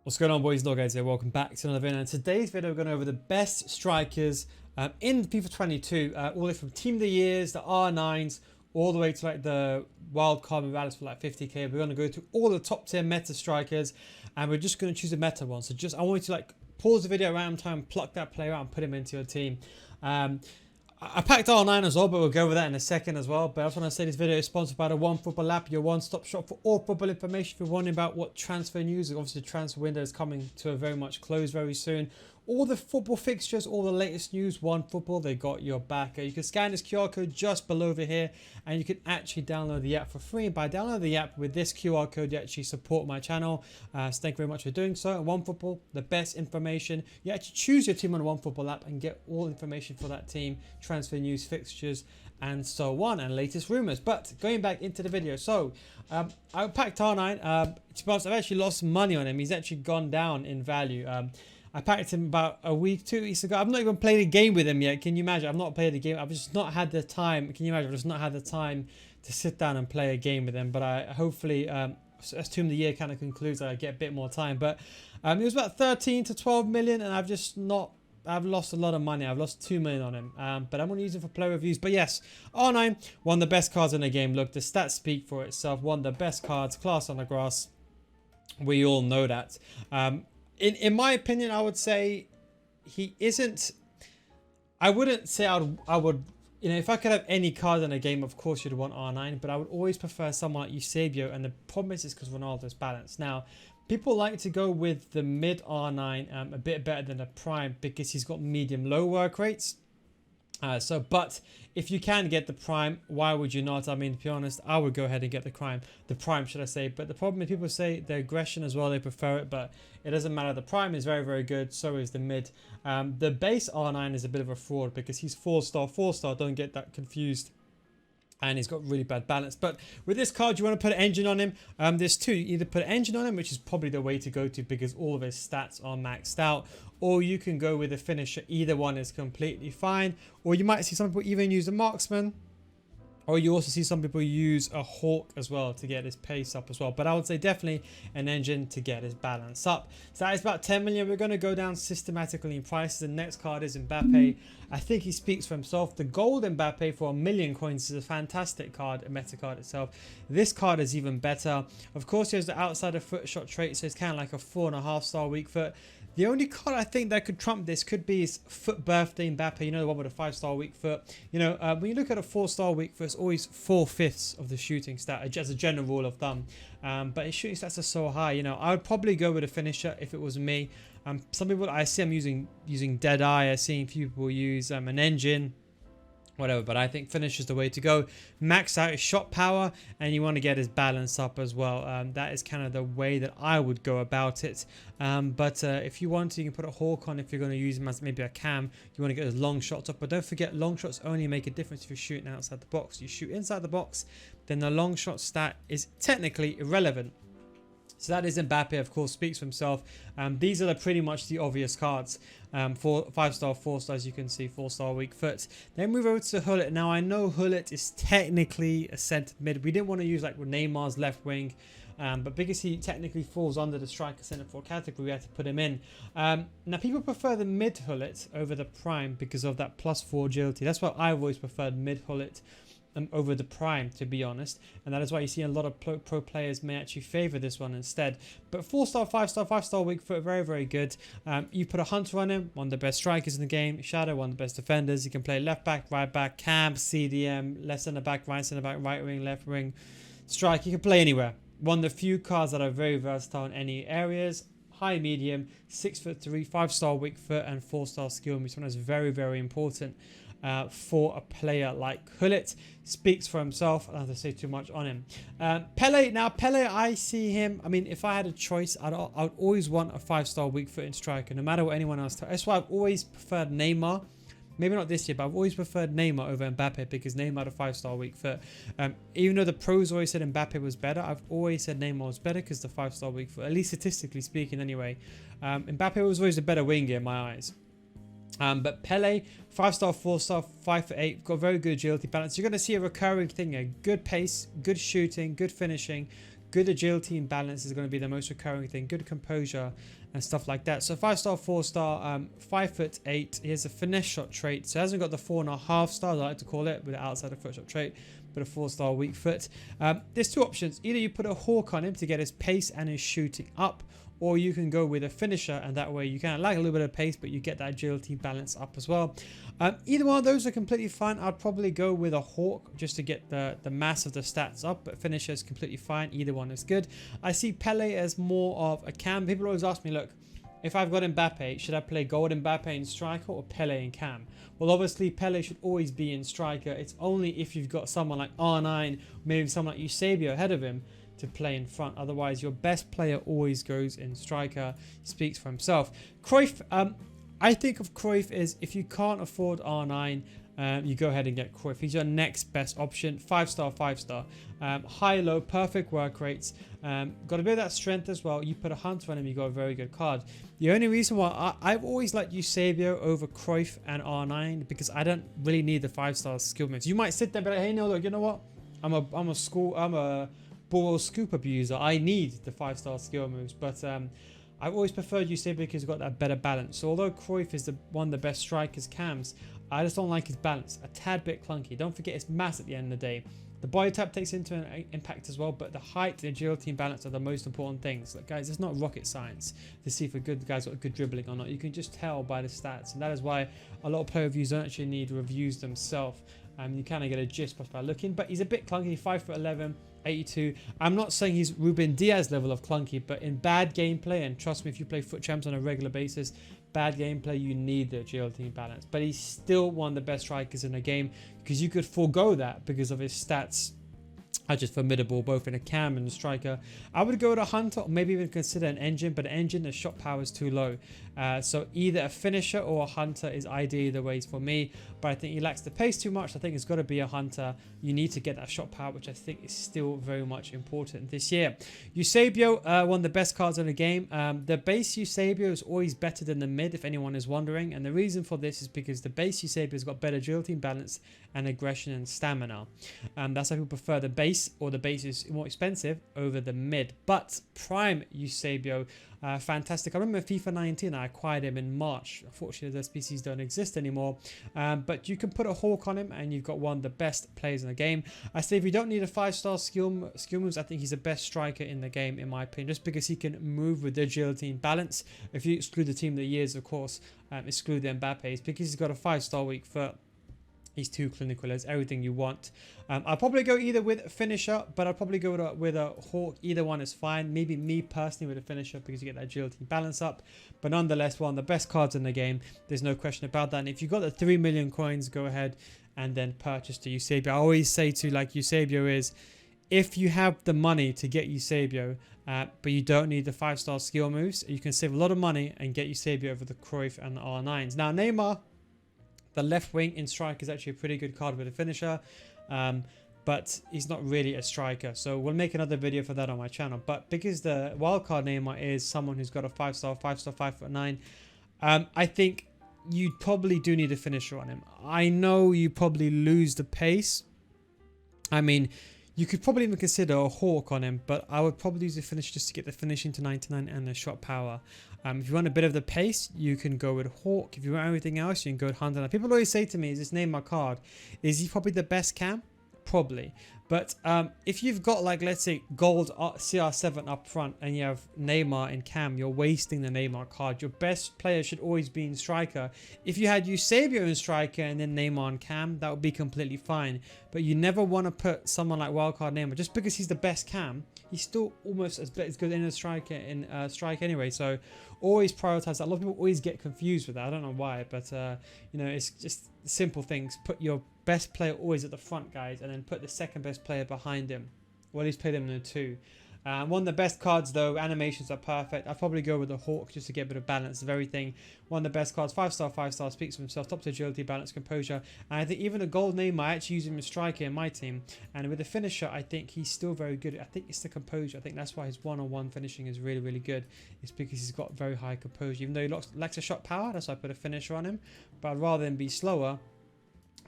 What's going on, boys and guys here? Welcome back to another video. In today's video, we're going over the best strikers in FIFA 22, all the way from Team of the Years, the R9s, all the way to like the wild card rallies for like 50k. We're going to go through all the top tier meta strikers, and we're just going to choose a meta one. So I want you to like pause the video around time, pluck that player out, and put him into your team. I packed R9 as well, but we'll go over that in a second as well. But I just want to say this video is sponsored by the One Football app, your one-stop shop for all football information. If you're wondering about what transfer news, obviously the transfer window is coming to a very much close very soon. All the football fixtures, all the latest news, One Football, they got your back. You can scan this QR code just below over here, and you can actually download the app for free. And by downloading the app with this QR code, you actually support my channel. So thank you very much for doing so. And One Football, the best information. You actually choose your team on the One Football app and get all information for that team, transfer news, fixtures, and so on, and latest rumors. But going back into the video, so I packed R9. To be honest, I've actually lost money on him. He's actually gone down in value. I packed him about a week, 2 weeks ago. I've not even played a game with him yet. Can you imagine? I've not played a game. I've just not had the time. Can you imagine? I've just not had the time to sit down and play a game with him. But I hopefully, as Team of the Year kind of concludes, I get a bit more time. But it was about 13 to 12 million, and I've lost a lot of money. I've lost 2 million on him. But I'm going to use him for player reviews. But yes, R9, one of the best cards in the game. Look, the stats speak for itself. One of the best cards, class on the grass. We all know that. In my opinion, I would say he isn't. I wouldn't say I would. You know, if I could have any card in a game, of course you'd want R9. But I would always prefer someone like Eusebio. And the problem is because Ronaldo's balanced. Now, people like to go with the mid R9 a bit better than the prime because he's got medium low work rates. But if you can get the prime, why would you not? I mean, to be honest, I would go ahead and get the prime, should I say. But the problem is people say the aggression as well, they prefer it, but it doesn't matter. The prime is very, very good. So is the mid. The base R9 is a bit of a fraud because he's 4-star. Don't get that confused. And he's got really bad balance. But with this card, you want to put an engine on him. There's two. You either put an engine on him, which is probably the way to go to because all of his stats are maxed out. Or you can go with a finisher. Either one is completely fine. Or you might see some people even use a marksman. Or you also see some people use a hawk as well to get his pace up as well. But I would say definitely an engine to get his balance up. So that is about 10 million. We're going to go down systematically in prices. The next card is Mbappe. I think he speaks for himself. The gold Mbappe for 1,000,000 coins is a fantastic card, a meta card itself. This card is even better. Of course, he has the outsider foot shot trait, so it's kind of like a 4.5-star weak foot. The only card I think that could trump this could be his foot birthday Mbappe. You know, the one with a 5-star weak foot. You know, when you look at a 4-star weak foot, it's always 4/5 of the shooting stat, as a general rule of thumb. But his shooting stats are so high. You know, I would probably go with a finisher if it was me. Some people, I see I'm using Deadeye. I see a few people use an engine. Whatever, but I think finish is the way to go. Max out his shot power, and you want to get his balance up as well. That is kind of the way that I would go about it. But if you want to, you can put a hawk on if you're going to use him as maybe a cam. You want to get his long shots up, but don't forget, long shots only make a difference if you're shooting outside the box. You shoot inside the box, then the long shot stat is technically irrelevant. So that is Mbappe, of course, speaks for himself. These are pretty much the obvious cards. For 5-star, 4-stars, you can see 4-star weak foot. Then move over to hulit. Now, I know hulit is technically a centered mid. We didn't want to use like Neymar's left wing. But because he technically falls under the striker center for category, we had to put him in. Now, people prefer the mid hulit over the prime because of that +4 agility. That's why I've always preferred mid hulit over the prime, to be honest, and that is why you see a lot of pro players may actually favor this one instead. But 4-star, 5-star, 5-star weak foot, very, very good. You put a hunter on him, one of the best strikers in the game. Shadow, one of the best defenders. You can play left back, right back, cam, CDM, left centre back, right wing, left wing, strike. You can play anywhere. One of the few cards that are very versatile in any areas. High, medium, 6'3", 5-star weak foot, and 4-star skill. Which one is very, very important. For a player like hulit. Speaks for himself. I don't have to say too much on him. Pele. Now, Pele, I see him. I mean, if I had a choice, I would always want a 5-star weak foot in striker, no matter what anyone else does. That's why I've always preferred Neymar. Maybe not this year, but I've always preferred Neymar over Mbappe because Neymar had a 5-star weak foot. Even though the pros always said Mbappe was better, I've always said Neymar was better because the 5-star weak foot, at least statistically speaking anyway. Mbappe was always a better winger in my eyes. But Pele, 5-star, 4-star, 5'8", got very good agility balance. You're going to see a recurring thing here. Good pace, good shooting, good finishing, good agility and balance is going to be the most recurring thing. Good composure and stuff like that. So 5-star, 4-star, 5'8". He has a finesse shot trait. So he hasn't got the 4.5 stars, I like to call it, with the outside of foot shot trait, but a 4-star weak foot. There's two options. Either you put a hawk on him to get his pace and his shooting up, or you can go with a finisher, and that way you kind of lack a little bit of pace, but you get that agility balance up as well. Either one of those are completely fine. I'd probably go with a hawk just to get the mass of the stats up, but finisher is completely fine. Either one is good. I see Pele as more of a cam. People always ask me, look, if I've got Mbappe, should I play gold Mbappe in striker or Pele in cam? Well, obviously Pele should always be in striker. It's only if you've got someone like R9, maybe someone like Eusebio ahead of him, to play in front. Otherwise, your best player always goes in striker. He speaks for himself. Cruyff, I think of Cruyff as, if you can't afford R9, you go ahead and get Cruyff. He's your next best option. 5-star, 5-star. High, low, perfect work rates. Got a bit of that strength as well. You put a hunter on him, you got a very good card. The only reason why I've always liked Eusebio over Cruyff and R9, because I don't really need the 5-star skill moves. You might sit there and be like, hey, no, look, you know what? I'm a ball scoop abuser. I need the 5-star skill moves, but I've always preferred Eusebio because he's got that better balance. So although Cruyff is one of the best strikers cams, I just don't like his balance. A tad bit clunky. Don't forget his mass at the end of the day. The body type takes into an impact as well, but the height, the agility and balance are the most important things. Like, guys, it's not rocket science to see if a good guy's got good dribbling or not. You can just tell by the stats, and that is why a lot of player reviews don't actually need reviews themselves. You kind of get a gist by looking, but he's a bit clunky. 5'11", 82. I'm not saying he's Ruben Diaz level of clunky, but in bad gameplay, and trust me, if you play foot champs on a regular basis, bad gameplay, you need the agility and balance. But he's still one of the best strikers in the game, because you could forego that because of his stats are just formidable, both in a cam and a striker. I would go to a hunter, or maybe even consider an engine, but an engine, the shot power is too low. So either a finisher or a hunter is ideally the ways for me, but I think he lacks the pace too much. I think it's got to be a hunter. You need to get that shot power, which I think is still very much important this year. Eusebio, one of the best cards in the game. The base Eusebio is always better than the mid, if anyone is wondering, and the reason for this is because the base Eusebio has got better agility and balance and aggression and stamina. That's why people prefer the base, or the base is more expensive, over the mid. But prime Eusebio, fantastic. I remember FIFA 19, I acquired him in March. Unfortunately, those species don't exist anymore. But you can put a hawk on him and you've got one of the best players in the game. I say if you don't need a 5-star skill moves, I think he's the best striker in the game, in my opinion, just because he can move with agility and balance. If you exclude the team of the years, of course, exclude the Mbappe's, because he's got a 5-star weak foot. He's too clinical. It's everything you want. I'll probably go either with a finisher, but I'll probably go with a hawk. Either one is fine. Maybe me personally with a finisher, because you get that agility and balance up. But nonetheless, one of the best cards in the game. There's no question about that. And if you've got the 3 million coins, go ahead and then purchase the Eusebio. I always say to like Eusebio is, if you have the money to get Eusebio, but you don't need the 5-star skill moves, you can save a lot of money and get Eusebio over the Cruyff and the R9s. Now, Neymar, the left wing in strike, is actually a pretty good card with a finisher, but he's not really a striker, so we'll make another video for that on my channel. But because the wildcard Neymar is someone who's got a 5-star, 5'9", I think you probably do need a finisher on him. I know you probably lose the pace. I mean, you could probably even consider a hawk on him, but I would probably use a finisher just to get the finishing to 99 and the shot power. If you want a bit of the pace, you can go with hawk. If you want everything else, you can go with hunter. Now, people always say to me, is this Neymar card, is he probably the best cam? Probably. But if you've got, like, let's say gold CR7 up front and you have Neymar in cam, you're wasting the Neymar card. Your best player should always be in striker. If you had Eusebio in striker and then Neymar in cam, that would be completely fine. But you never want to put someone like wildcard Neymar, just because he's the best cam. He's still almost as good in a striker in strike anyway. So always prioritize that. A lot of people always get confused with that. I don't know why, but you know, it's just simple things. Put your best player always at the front, guys, and then put the second best player behind him, or at least play them in the 2. One of the best cards, though, animations are perfect. I'd probably go with the hawk just to get a bit of balance of everything. One of the best cards, 5-star, 5-star, speaks for himself, top to agility, balance, composure. And I think even the gold Neymar, I actually use him as striker in my team. And with the finisher, I think he's still very good. I think it's the composure. I think that's why his one-on-one finishing is really, really good. It's because he's got very high composure. Even though he lacks a shot power, that's why I put a finisher on him. But I'd rather than be slower,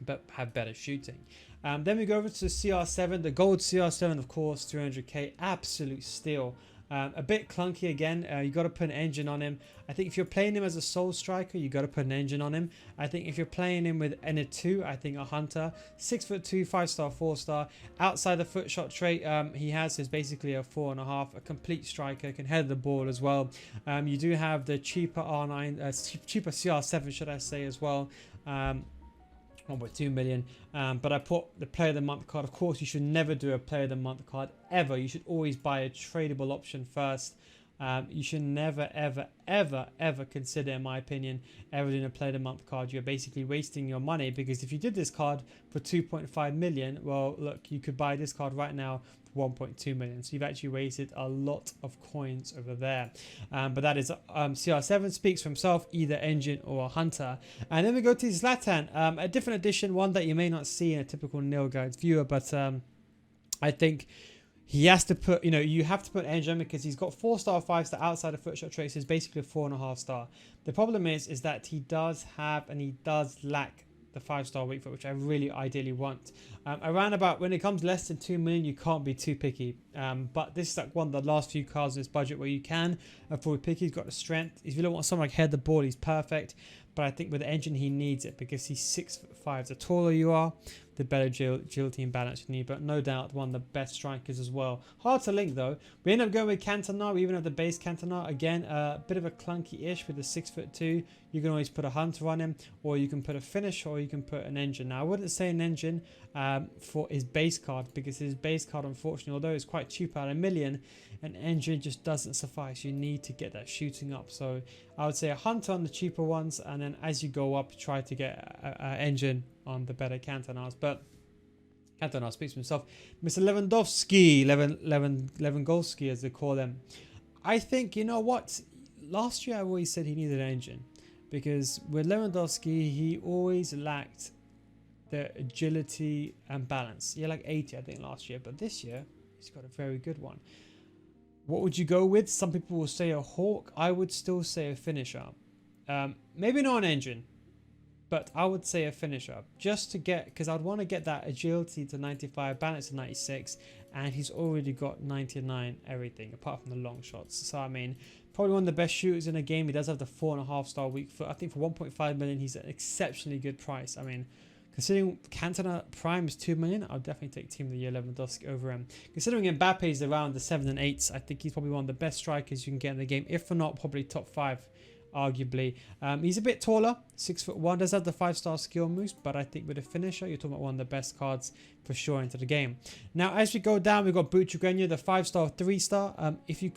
but have better shooting. Then we go over to the CR7, the gold CR7, of course, 300k, absolute steal. A bit clunky again. You got to put an engine on him. I think if you're playing him as a sole striker, you got to put an engine on him. I think if you're playing him with a 2, I think a hunter. 6'2", 5-star, 4-star. Outside the foot shot trait, he has is basically a 4.5, a complete striker, can head the ball as well. You do have the cheaper R9, cheaper CR7, should I say, as well. 1.2 million, but I put the player of the month card. Of course, you should never do a player of the month card ever. You should always buy a tradable option first. You should never ever consider, in my opinion, ever doing a player of the month card. You're basically wasting your money, because if you did this card for 2.5 million, well, look, you could buy this card right now for 1.2 million. So you've actually wasted a lot of coins over there. But that is CR7, speaks for himself, either engine or a hunter. And then we go to Zlatan, a different edition, one that you may not see in a typical NealGuides viewer, but I think he has to put, you have to put engine, because he's got 4-star, 5-star outside of foot shot traits. Is basically a 4.5-star. The problem is that he does have, and he does lack, the 5-star weak foot, which I really ideally want. Around about, when it comes less than 2 million, you can't be too picky. But this is like one of the last few cards in this budget where you can afford picky. He's got the strength. If you don't want someone like head the ball, he's perfect. But I think with the engine, he needs it, because he's 6'5". The taller you are, the better agility and balance you need. But no doubt, one of the best strikers as well. Hard to link though. We end up going with Cantona. We even have the base Cantona. Again, a bit of a clunky-ish with the 6'2". You can always put a hunter on him, or you can put a finisher, or you can put an engine. Now, I wouldn't say an engine for his base card, because his base card, unfortunately, although it's quite cheap at $1 million, an engine just doesn't suffice. You need to get that shooting up. So I would say a hunter on the cheaper ones, and then as you go up, try to get an engine on the better Cantonas. But Cantona speaks for himself. Mr. Lewandowski, Lewandowski, as they call him. I think, you know what? Last year I always said he needed an engine, because with Lewandowski, he always lacked the agility and balance. Yeah, like 80, I think, last year. But this year, he's got a very good one. What would you go with? Some people will say a hawk. I would still say a finisher. Maybe not an engine, but I would say a finisher, just to get, because I'd want to get that agility to 95, balance to 96, and he's already got 99 everything apart from the long shots. So I mean, probably one of the best shooters in the game. He does have the 4.5-star weak foot. I think for 1.5 million, he's an exceptionally good price. I mean, considering Cantona Prime is 2 million, I'll definitely take Team of the Year Lewandowski over him. Considering Mbappe is around the 7 and 8s, I think he's probably one of the best strikers you can get in the game. If not, probably top 5, arguably. He's a bit taller, 6'1", does have the 5-star skill moves, but I think with a finisher, you're talking about one of the best cards for sure into the game. Now, as we go down, we've got Grenier, the 5-star, 3-star. If you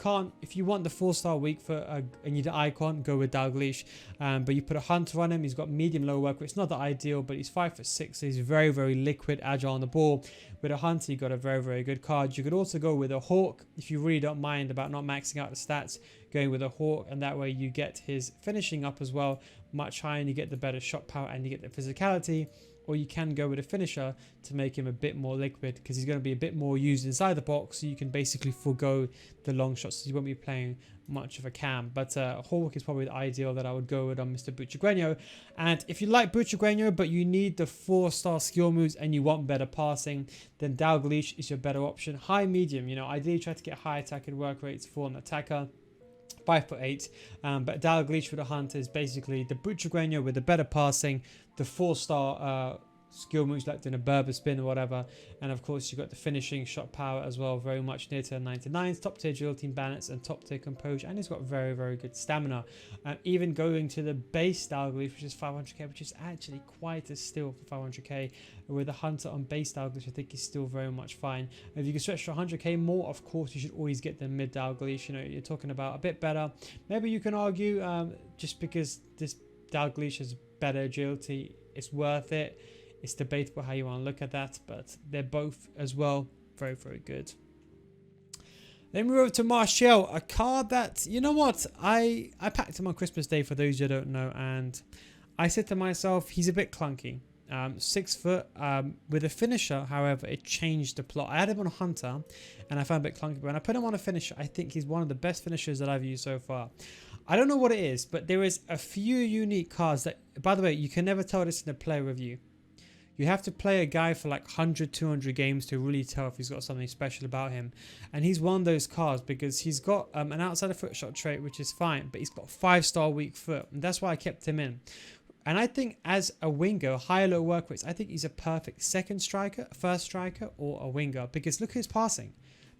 want the 4-star weak foot and you need an icon, go with Dalglish. But you put a hunter on him, he's got medium low work, which is not the ideal, but he's 5'6", so he's very, very liquid, agile on the ball. With a hunter, you got a very, very good card. You could also go with a hawk if you really don't mind about not maxing out the stats, going with a hawk, and that way you get his finishing up as well much higher, and you get the better shot power and you get the physicality. Or you can go with a finisher to make him a bit more liquid, because he's going to be a bit more used inside the box, so you can basically forego the long shots, so you won't be playing much of a cam. But Hawk is probably the ideal that I would go with on Mr. Grenier. And if you like Grenier but you need the 4-star skill moves and you want better passing, then Dalglish is your better option. High medium, ideally try to get high attack and work rates for an attacker. 5'8", but Dalglish with a hunter is basically the Grenier with the better passing, the 4-star skill moves like doing a Berber spin or whatever, and of course you've got the finishing shot power as well, very much near to 99s, top tier agility and balance, and top tier composure, and he's got very, very good stamina. Even going to the base Dalglish, which is 500k, which is actually quite a steal for 500k. With a hunter on base Dalglish, I think he's still very much fine. If you can stretch to 100k more, of course you should always get the mid Dalglish. You're talking about a bit better. Maybe you can argue just because this Dalglish has better agility, it's worth it. It's debatable how you want to look at that, but they're both as well very, very good. Then we move over to Martial, a card that, you know what, I packed him on Christmas Day for those who don't know, and I said to myself, he's a bit clunky. 6 foot with a finisher, however, it changed the plot. I had him on a hunter and I found a bit clunky, but when I put him on a finisher, I think he's one of the best finishers that I've used so far. I don't know what it is, but there is a few unique cards that, by the way, you can never tell this in a player review. You have to play a guy for like 100, 200 games to really tell if he's got something special about him. And he's one of those cards because he's got an outside of foot shot trait, which is fine, but he's got 5-star weak foot. And that's why I kept him in. And I think as a winger, higher low work rates, I think he's a perfect second striker, first striker, or a winger. Because look at his passing.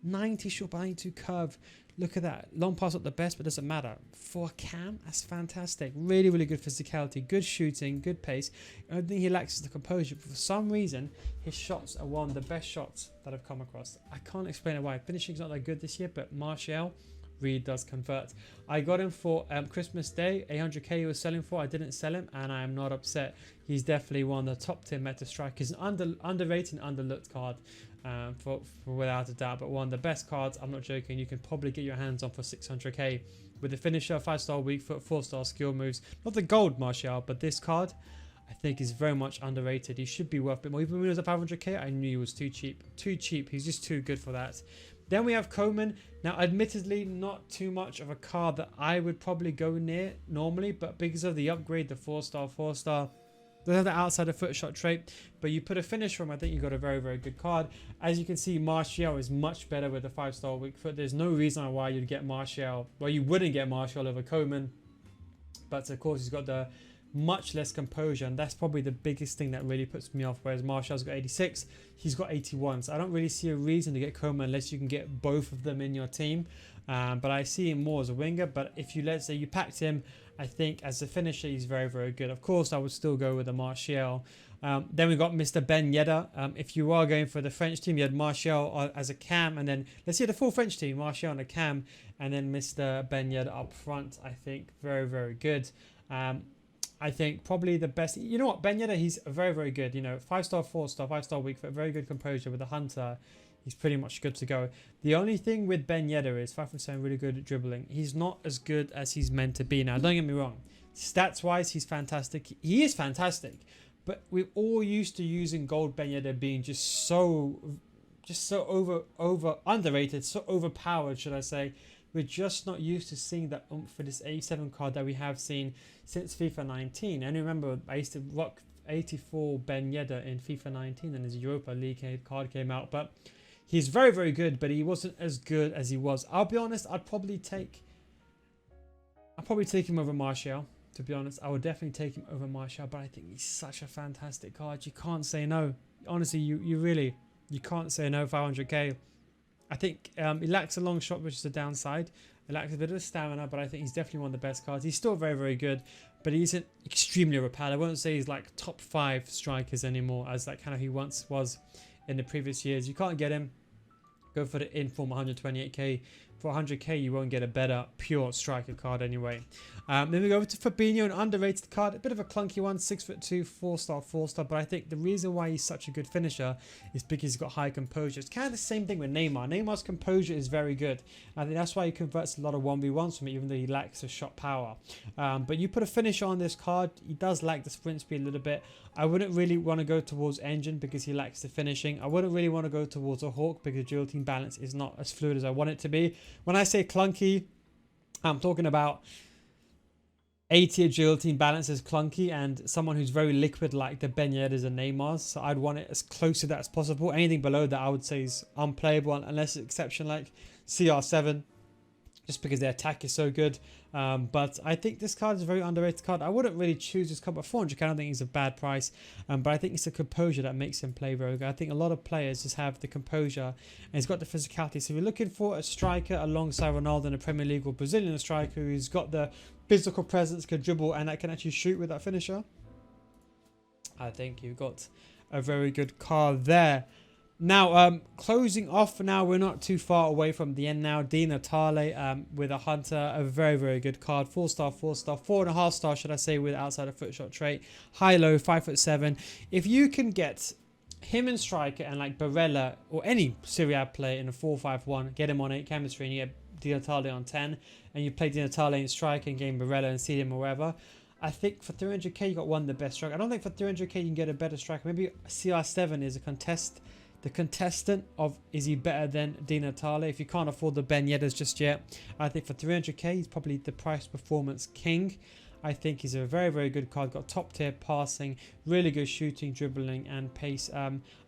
90 short by 92 curve. Look at that. Long pass not the best, but doesn't matter. For a cam, that's fantastic. Really, really good physicality, good shooting, good pace. I think he lacks the composure, but for some reason, his shots are one of the best shots that I've come across. I can't explain why. Finishing's not that good this year, but Martial really does convert. I got him for Christmas Day. 800k he was selling for. I didn't sell him, and I am not upset. He's definitely one of the top tier meta strikers. An underrated and underlooked card. For without a doubt, but one of the best cards, I'm not joking, you can probably get your hands on for 600k with the finisher, 5-star weak foot, 4-star skill moves. Not the gold Martial, but this card I think is very much underrated. He should be worth a bit more. Even when he was at 500k, I knew he was too cheap. He's just too good for that. Then we have Coman. Now, admittedly, not too much of a card that I would probably go near normally, but because of the upgrade, the 4-star, 4-star, they have the outside of foot shot trait, but you put a finish from, I think you got a very, very good card. As you can see, Martial is much better with a 5-star weak foot. There's no reason why you'd get Martial. Well, you wouldn't get Martial over Coman, but of course he's got the much less composure, and that's probably the biggest thing that really puts me off. Whereas Martial's got 86, he's got 81, so I don't really see a reason to get Coman unless you can get both of them in your team. But I see him more as a winger. But if you, let's say you packed him, I think as a finisher he's very, very good. Of course I would still go with a Martial. Then we got Mr. Ben Yedder. If you are going for the French team, you had Martial as a cam, and then let's see the full French team, Martial on a cam, and then Mr. Ben Yedder up front. I think very, very good. I think probably the best. You know what, Ben Yedder, he's very, very good. You know, 5-star, 4-star, 5-star weak foot, very good composure with the Hunter. He's pretty much good to go. The only thing with Ben Yedder is 5% really good at dribbling. He's not as good as he's meant to be. Now, don't get me wrong. Stats-wise, he's fantastic. He is fantastic. But we're all used to using gold Ben Yedder being just so underrated, so overpowered, should I say. We're just not used to seeing that oomph for this 87 card that we have seen since FIFA 19. And remember, I used to rock 84 Ben Yedder in FIFA 19 and his Europa League card came out. But he's very, very good, but he wasn't as good as he was. I'll be honest, I'd probably take him over Martial. To be honest, I would definitely take him over Martial, but I think he's such a fantastic card. You can't say no. Honestly, you can't say no. 500k. I think he lacks a long shot, which is a downside. He lacks a bit of stamina, but I think he's definitely one of the best cards. He's still very, very good, but he isn't extremely overpowered. I won't say he's like top 5 strikers anymore, as that kind of he once was in the previous years. You can't get him. Go for the inform 128k. For 100k, you won't get a better pure striker card anyway. Then we go over to Fabinho, an underrated card, a bit of a clunky one, 6'2", 4-star, 4-star. But I think the reason why he's such a good finisher is because he's got high composure. It's kind of the same thing with Neymar. Neymar's composure is very good. I think that's why he converts a lot of 1v1s from it, even though he lacks a shot power. But you put a finisher on this card, he does lack the sprint speed a little bit. I wouldn't really want to go towards Engine because he lacks the finishing. I wouldn't really want to go towards a Hawk because agility and balance is not as fluid as I want it to be. When I say clunky, I'm talking about 80 agility and balance is clunky, and someone who's very liquid like the Ben Yedders and Neymars. So I'd want it as close to that as possible. Anything below that I would say is unplayable unless it's exception like CR7. Just because their attack is so good. But I think this card is a very underrated card. I wouldn't really choose this card, but 400k I don't think it's a bad price. But I think it's the composure that makes him play very good. I think a lot of players just have the composure and he's got the physicality. So if you're looking for a striker alongside Ronaldo in the Premier League or Brazilian striker who's got the physical presence, can dribble, and that can actually shoot with that finisher, I think you've got a very good card there. Now, closing off now, we're not too far away from the end now. Di Natale with a Hunter, a very, very good card. 4-star, 4-star, 4.5-star, should I say, with outside of foot shot trait. High-low, 5'7". If you can get him in striker and like Barella or any Serie A player in a 4-5-1, get him on 8 chemistry and you get Di Natale on 10, and you play Di Natale in striker and game Barella and see him or wherever, I think for 300k you got one of the best strikers. I don't think for 300k you can get a better striker. Maybe CR7 is the contestant of is he better than Di Natale. If you can't afford the Ben Yedders just yet, I think for 300k he's probably the price performance king. I think he's a very, very good card. Got top tier passing, really good shooting, dribbling, and pace.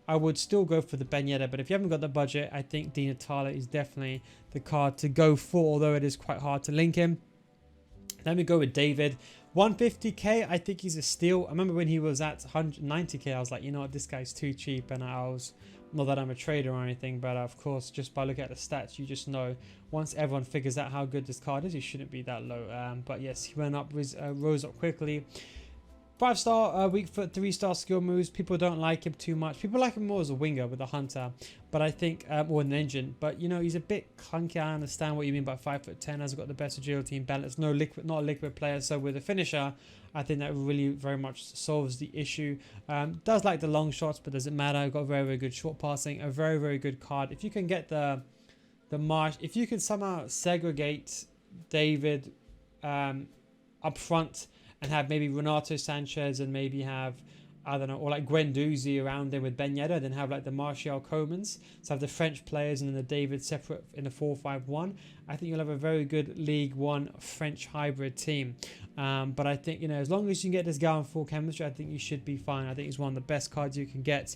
I would still go for the Ben Yedder, but if you haven't got the budget, I think Di Natale is definitely the card to go for, although it is quite hard to link him. Then we go with David. 150k, I think he's a steal. I remember when he was at 190k, I was like, you know what, this guy's too cheap. And I was, not that I'm a trader or anything, but of course, just by looking at the stats, you just know once everyone figures out how good this card is, he shouldn't be that low. But yes, he went up, rose up quickly. 5-star weak foot, 3-star skill moves. People don't like him too much. People like him more as a winger with a hunter, but I think or an engine. But you know, he's a bit clunky. I understand what you mean by 5'10". Has got the best agility and balance. No liquid, not a liquid player. So with a finisher, I think that really very much solves the issue. Does like the long shots, but doesn't matter. Got very, very good short passing. A very, very good card. If you can get the marsh, if you can somehow segregate David up front, and have maybe Renato Sanchez and maybe have, I don't know, or like Guendouzi around him with Ben Yedder, then have like the Martial Comans. So have the French players and then the David separate in the 4-5-1. I think you'll have a very good League One French hybrid team. But I think, you know, as long as you can get this guy on full chemistry, I think you should be fine. I think he's one of the best cards you can get.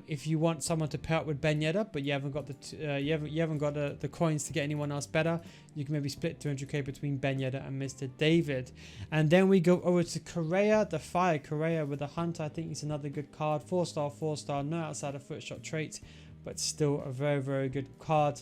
If you want someone to pair up with Ben Yedder, but you haven't got the coins to get anyone else better, you can maybe split 200k between Ben Yedder and Mr. David. And then we go over to Correa, the Fire Correa with the Hunter. I think he's another good card. 4-star, 4-star, no outside of foot shot trait, but still a very, very good card.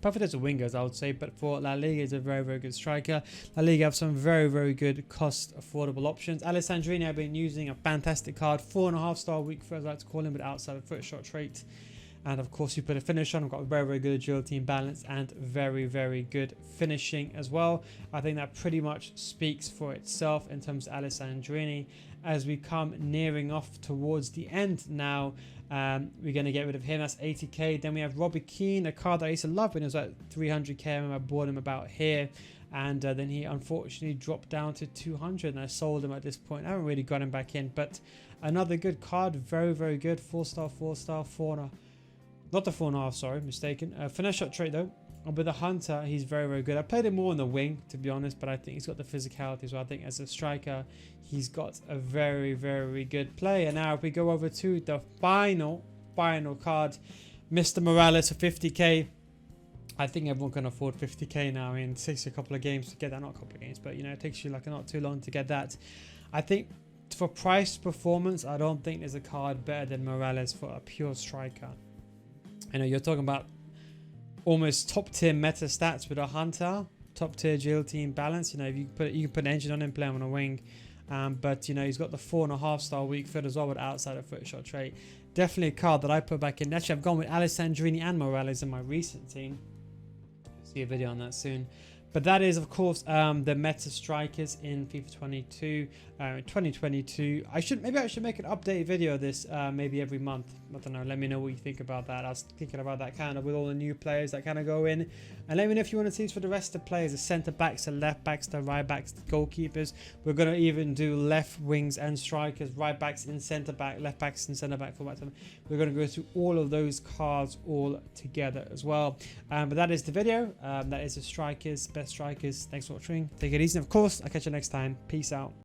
Perfect as a wingers, I would say, but for La Liga, is a very, very good striker. La Liga have some very, very good cost affordable options. Alessandrini, I've been using a fantastic card, 4.5-star weak foot, as I like to call him, with outside of foot shot trait. And of course, you put a finish on. I've got very, very good agility and balance, and very, very good finishing as well. I think that pretty much speaks for itself in terms of Alessandrini. As we come nearing off towards the end now, we're going to get rid of him. That's 80k. Then we have Robbie Keane, a card that I used to love when it was at 300k. I remember I bought him about here. And then he unfortunately dropped down to 200, and I sold him at this point. I haven't really got him back in, but another good card. Very, very good. 4-star, 4-star, 4. Not the 4.5, sorry, mistaken. Finesse shot trait though. And with the Hunter, he's very, very good. I played him more on the wing, to be honest, but I think he's got the physicality as well. I think as a striker, he's got a very, very good play. And now if we go over to the final card, Mr. Morales for 50k. I think everyone can afford 50k now. I mean, it takes you a couple of games to get that. Not a couple of games, but you know, it takes you like not too long to get that. I think for price performance, I don't think there's a card better than Morales for a pure striker. You know, you're talking about almost top tier meta stats with a Hunter, top tier agility and balance. You know, if you can put an engine on him, play him on a wing. But you know, he's got the 4.5-star weak foot as well with outside of foot shot trait. Definitely a card that I put back in. Actually, I've gone with Alessandrini and Morales in my recent team. See a video on that soon. But that is, of course, the meta strikers in FIFA 22, 2022. Maybe I should make an update video of this maybe every month. I don't know. Let me know what you think about that. I was thinking about that kind of with all the new players that kind of go in. And let me know if you want to see this for the rest of the players, the centre backs, the left backs, the right backs, the goalkeepers. We're going to even do left wings and strikers, right backs in centre back, left backs in centre back, full back. We're going to go through all of those cards all together as well. But that is the video. That is the strikers, best strikers. Thanks for watching. Take it easy. And of course, I'll catch you next time. Peace out.